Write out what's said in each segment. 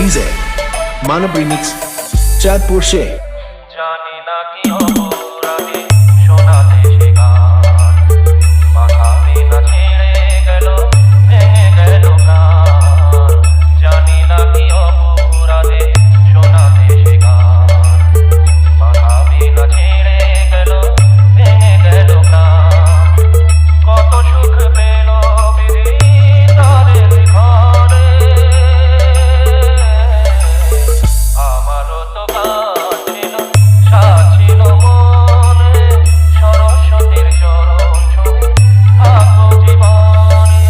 DJ मानव remix Chandpur से জানি না কি অপরাধে শোনাতে সে গান মাথাতে না ছেড়ে গেল ভেঙে গেল প্রাণ জানি না কি অপরাধে শোনাতে সে গান মাথাতে না ছেড়ে গেল ভেঙে গেল প্রাণ কত সুখ পেল বিধি তাদের ঘরে আমারও তো গান ছিল সাথ ছিল মনে সরস্বতীর চরণ ছবি থাকো জীবনে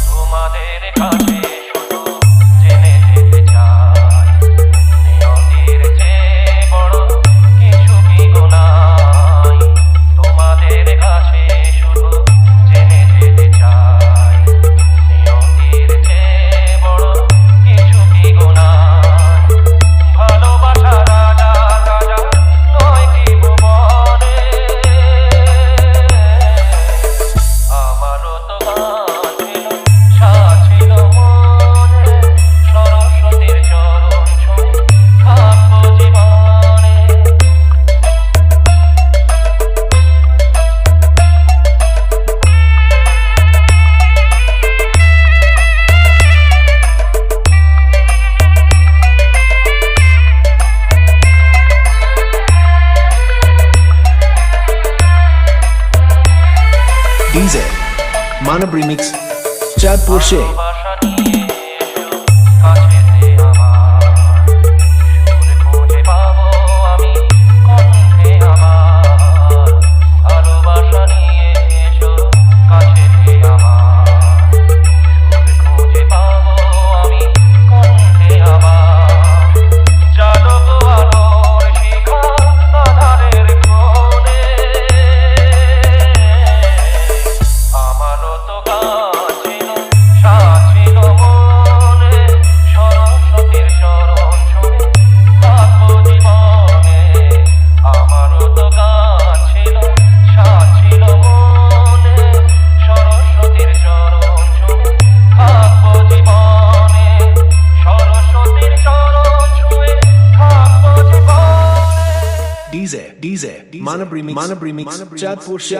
তোমাদের কাছে শুধু জেনে যেতে চাই নিয়তির চেয়ে বড় কিছু কি গো নাই তোমাদের কাছে শুধু জেনে যেতে চাই নিয়তির চেয়ে বড় কিছু কি গো নাই ভালোবাসা রাজা রাজা নয় কি ভুবনে আমারও তো গান ছিল সাথ ছিল মনে সরস্বতীর চরণ ছুঁয়ে থাকবো জীবনে डीजे मानव रिमिक्स चाँदपुर से ভালোবাসা নিয়ে এসো কাছেতে আমার সুর খুঁজে পাবো আমি কণ্ঠে আমার ভালোবাসা নিয়ে এসো কাছেতে আমার সুর খুঁজে পাবো আমি কণ্ঠে আমার জালো গো আলোর শিখা আধারের কোণে আমারও তো গান ছিল সাথ ছিল মনে সরস্বতীর চরণ ছুঁয়ে থাকবো জীবনে আমারও তো গান ছিল সাথ ছিল মনে সরস্বতীর চরণ ছুঁয়ে থাকবো জীবনে সরস্বতীর চরণ ছুঁয়ে থাকবো জীবনে डीजे मानव रिमिक्स चाँदपुर से